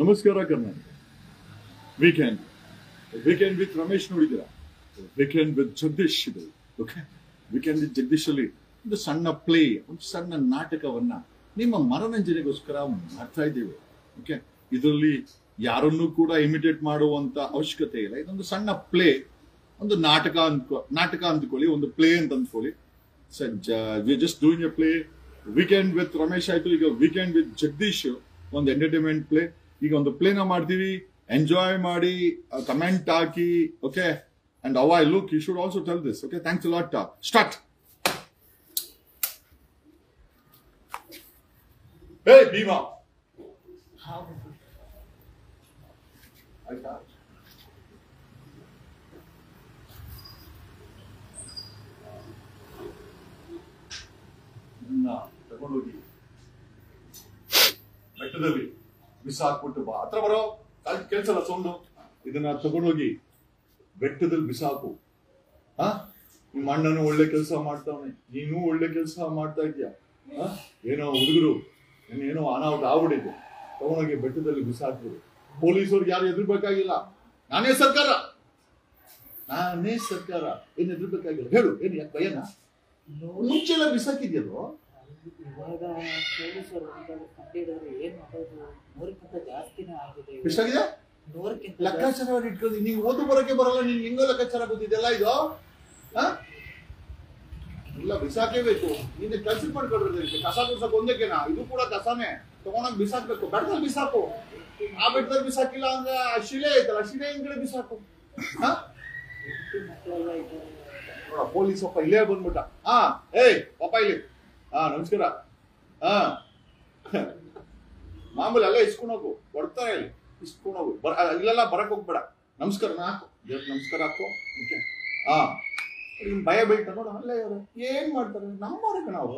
ನಮಸ್ಕಾರ Karnataka. Weekend weekend with Ramesh ನೋಡಿದ್ದೀರಾ? Weekend with Jagadish ಇದು. ಓಕೆ, ವೀಕೆಂಡ್ ವಿತ್ ಜಗದೀಶ್ ಅಲ್ಲಿ ಒಂದು ಸಣ್ಣ ಪ್ಲೇ, ಒಂದು ಸಣ್ಣ ನಾಟಕವನ್ನ ನಿಮ್ಮ ಮನರಂಜನೆಗೋಸ್ಕರ ಮಾಡ್ತಾ ಇದ್ದೇವೆ. ಓಕೆ, ಇದರಲ್ಲಿ ಯಾರನ್ನೂ ಕೂಡ ಇಮಿಟೇಟ್ ಮಾಡುವಂತ ಅವಶ್ಯಕತೆ ಇಲ್ಲ. ಇದೊಂದು ಸಣ್ಣ ಪ್ಲೇ, ಒಂದು ನಾಟಕ ಅಂದ್ಕೊಳ್ಳಿ, ಒಂದು ಪ್ಲೇ ಅಂತ ಅಂದ್ಕೊಳ್ಳಿ. We just doing A play. Weekend with Ramesh ಆಯ್ತು, ಈಗ ವೀಕೆಂಡ್ ವಿತ್ ಜಗದೀಶ್ ಒಂದು ಎಂಟರ್ಟೈನ್ಮೆಂಟ್ ಪ್ಲೇ. ಈಗ ಒಂದು ಪ್ಲೇನ ಮಾಡ್ತೀವಿ, ಎಂಜಾಯ್ ಮಾಡಿ, ಕಮೆಂಟ್ ಹಾಕಿ. Okay, and how I look you should also tell this. Okay, thanks a lot. Start. Hey Bhima, ಆಯ್ತಾ? ತಗೊಂಡೋಗಿ ಬೆಟ್ಟದಲ್ಲಿ ಬಿಸಾಕ್ಬಿಟ್ಟು ಬಾ. ಹತ್ರ ಬರೋ, ಕೆಲ್ಸಲ್ಲ ಸೌಂಡು. ಇದನ್ನ ತಗೊಂಡೋಗಿ ಬೆಟ್ಟದಲ್ಲಿ ಬಿಸಾಕು. ನಿಮ್ಮ ಅಣ್ಣನು ಒಳ್ಳೆ ಕೆಲಸ ಮಾಡ್ತಾವನೆ, ನೀನು ಒಳ್ಳೆ ಕೆಲಸ ಮಾಡ್ತಾ ಇದ್ಯಾ. ಏನೋ ಹುಡುಗರು ಏನೋ ಅನಾಹುತ ಆಗ್ಬಿಟ್ಟಿದೆ, ತಗೊಂಡೋಗಿ ಬೆಟ್ಟದಲ್ಲಿ ಬಿಸಾಕ್ಬಿಡು. ಪೊಲೀಸರು ಯಾರು ಎದುರ್ಬೇಕಾಗಿಲ್ಲ, ನಾನೇ ಸರ್ಕಾರ ಏನ್ ಎದುರ್ಬೇಕಾಗಿಲ್ಲ. ಹೇಳು, ಏನ್ ಯಾಕೆ ಭಯನ? ಮುಂಚೆಲ್ಲ ಬಿಸಾಕಿದ್ಯಲ್ವ? ಇವಾಗ ಪೊಲೀಸರು ಕಂಡಿದ್ದಾರೆ, ಏನ್ ಮಾಡೋದು? 100ಕ್ಕಿಂತ ಜಾಸ್ತಿನೇ ಆಗಿದೆ. ಎಷ್ಟಾಗಿದೆ? 100ಕ್ಕಿಂತ ಲೆಕ್ಕಾಚಾರ ಇಟ್ಕೊಂಡು ನೀನ್ ಓದು ಬರೋಕೆ ಬರಲ್ಲ, ನೀನ್ ಹೆಂಗೋ ಲೆಕ್ಕಾಚಾರ ಗೊತ್ತಿದೆಲ್ಲ ಇದು. ಇಲ್ಲ, ಬಿಸಾಕೇಬೇಕು. ನೀನ್ ಕೆಲ್ಸ ಮಾಡ್ಕೊಳ್ರಿ. ಕಸ ಬಿಸಾಕು ಒಂದಕ್ಕೆನಾ? ಇದು ಕೂಡ ಕಸನೇ, ತಗೊಂಡಾಗ ಬಿಸಾಕ್ಬೇಕು. ಬೆಟ್ಟದಲ್ಲಿ ಬಿಸಾಕು. ಆ ಬೆಟ್ಟದಲ್ಲಿ ಬಿಸಾಕಿಲ್ಲ ಅಂದ್ರೆ ಆ ಶಿಲೆ ಐತಲ್ಲ, ಶಿಲೆ ಹಿಂದ್ಗಡೆ ಬಿಸಾಕು. ಮಕ್ಕಳೆಲ್ಲ ಇದ್ದಾರೆ. ಪೊಲೀಸ್ ಅಪ್ಪ ಇಲ್ಲೇ ಬಂದ್ಬಿಟ್ಟ. ಏಯ್ ಪಾಪ ಇಲ್ಲಿ. ನಮಸ್ಕಾರ. ಮಾಮೂಲಿ ಅಲ್ಲೇ ಇಸ್ಕೊಂಡೋಗು, ಕೊಡ್ತಾರೆ ಇಲ್ಲಿ, ಇಸ್ಕೊಂಡೋಗು. ಇಲ್ಲೆಲ್ಲ ಬರಕ್ ಹೋಗ್ಬೇಡ. ನಮಸ್ಕಾರ ಹಾಕು, ನಮಸ್ಕಾರ ಹಾಕು. ಓಕೆ, ಭಯ ಬೀಳ್ತ ನೋಡ. ಅಲ್ಲೇ ಅವರು ಏನ್ ಮಾಡ್ತಾರೆ? ನಮ್ಮವ್ರಿಗೆ, ನಾವು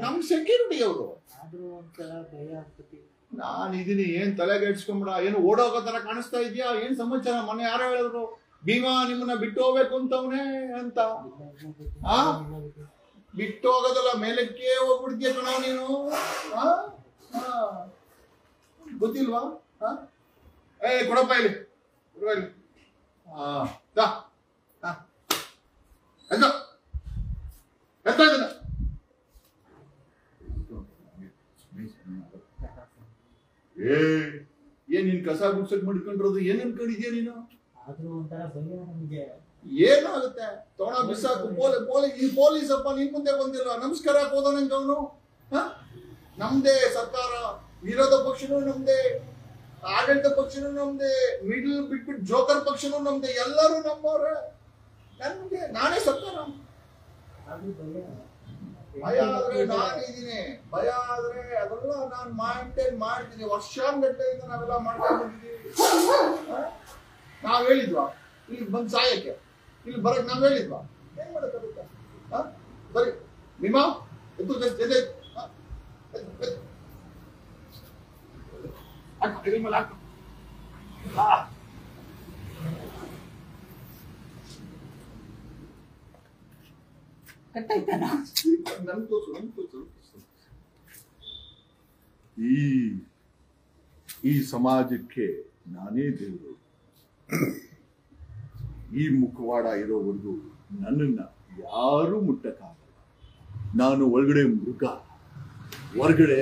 ನಮ್ ಸೆಕ್ಯೂರಿಟಿ ಅವರು. ಆದ್ರೂ ಒಂಥರ ಭಯ ಆಗ್ತದೆ. ನಾನಿದೀನಿ, ಏನ್ ತಲೆಗೆ ಇಡ್ಸ್ಕೊಂಬಿಡ. ಏನು ಓಡೋಗೋ ತರ ಕಾಣಿಸ್ತಾ ಇದೆಯಾ? ಏನ್ ಸಮಾಚಾರ? ಮೊನ್ನೆ ಯಾರೋ ಹೇಳಿದ್ರು ಭೀಮಾ ನಿಮ್ಮನ್ನ ಬಿಟ್ಟು ಹೋಗ್ಬೇಕು ಅಂತವನೇ ಅಂತ. ಬಿಟ್ಟು ಹೋಗೋದಲ್ಲ, ಮೇಲಕ್ಕೆ ಹೋಗ್ಬಿಡ್ತೀಯ ಕಣವ್ ನೀನು. ಗೊತ್ತಿಲ್ವಾ? ಕೊಡಪ್ಪ ಇಲ್ಲಿ, ಇಲ್ಲಿ. ಏನ್ ನೀನ್ ಕಸ ಗುಡ್ಸಕ್ ಮಾಡ್ಕೊಂಡಿರೋದು? ಏನ್ ಅನ್ಕೊಂಡಿದ್ಯಾ ನೀನು? ಆದ್ರೂ ಒಂಥರ ಭಯ ನಮ್ಗೆ. ಏನಾಗುತ್ತೆ? ತೋಣ ಬಿಸಾಕು. ಪೊಲೀಸ್ ಅಪ್ಪ ನಿನ್ ಮುಂದೆ ಬಂದಿಲ್ಲ, ನಮಸ್ಕಾರ ಹೋದ ನಂಗೆ ಅವನು. ನಮ್ದೇ ಸರ್ಕಾರ, ವಿರೋಧ ಪಕ್ಷನೂ ನಮ್ದೇ, ಆಡಳಿತ ಪಕ್ಷನೂ ನಮ್ದೇ, ಮಿಡಲ್ ಬಿಟ್ಬಿಟ್ಟು ಜೋಕರ್ ಪಕ್ಷನೂ ನಮ್ದೇ, ಎಲ್ಲರೂ ನಮ್ಮವ್ರೆ. ನನ್ಗೆ ನಾನೇ ಸರ್ಕಾರ. ಭಯ ಆದ್ರೆ ನಾನಿದ್ದೀನಿ, ಭಯ ಆದ್ರೆ ಅದೆಲ್ಲ ನಾನು ಮೇಂಟೈನ್ ಮಾಡ್ತೀನಿ. ವರ್ಷಾನ್ಗಟ್ಟಲೆಯಿಂದ ನಾವೆಲ್ಲ ಮಾಡ್ಕೊಂಡಿದ್ದೀವಿ. ನಾವ್ ಹೇಳಿದ್ವಾ ಇಲ್ಲಿ ಬಂದ್ ಸಾಯಕ್ಕೆ? ಇಲ್ಲಿ ಬರಕ್ ನಾವ್ ಹೇಳಿದ್ವಾ? ಏನ್ ಮಾಡಕ್ಕಾಗುತ್ತೆ? ಬರೀ ಭೀಮಾ ಎದ್ದು ಮೇಲೆ ಹಾಕು. ಕಟ್ಟಾಯ್ತಾನ? ನನ್ ತೋರ್ಸು. ಈ ಸಮಾಜಕ್ಕೆ ನಾನೇ ದೇವರು. ಈ ಮುಖವಾಡ ಇರೋವರೆಗೂ ನನ್ನನ್ನ ಯಾರೂ ಮುಟ್ಟಕ್ಕಾಗಲ್ಲ. ನಾನು ಒಳಗಡೆ ಮೃಗ, ಹೊರಗಡೆ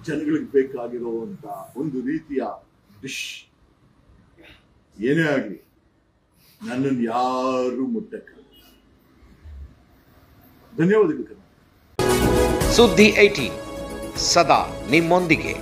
ಜನಗಳಿಗೆ ಬೇಕಾಗಿರುವಂತ ಒಂದು ರೀತಿಯ ಡಿಶ್. ಏನೇ ಆಗಲಿ ನನ್ನನ್ನು ಯಾರೂ ಮುಟ್ಟಕ್ಕಾಗಲ್ಲ. ಧನ್ಯವಾದಗಳು. ಸುದ್ದಿ 18 ಸದಾ ನಿಮ್ಮೊಂದಿಗೆ.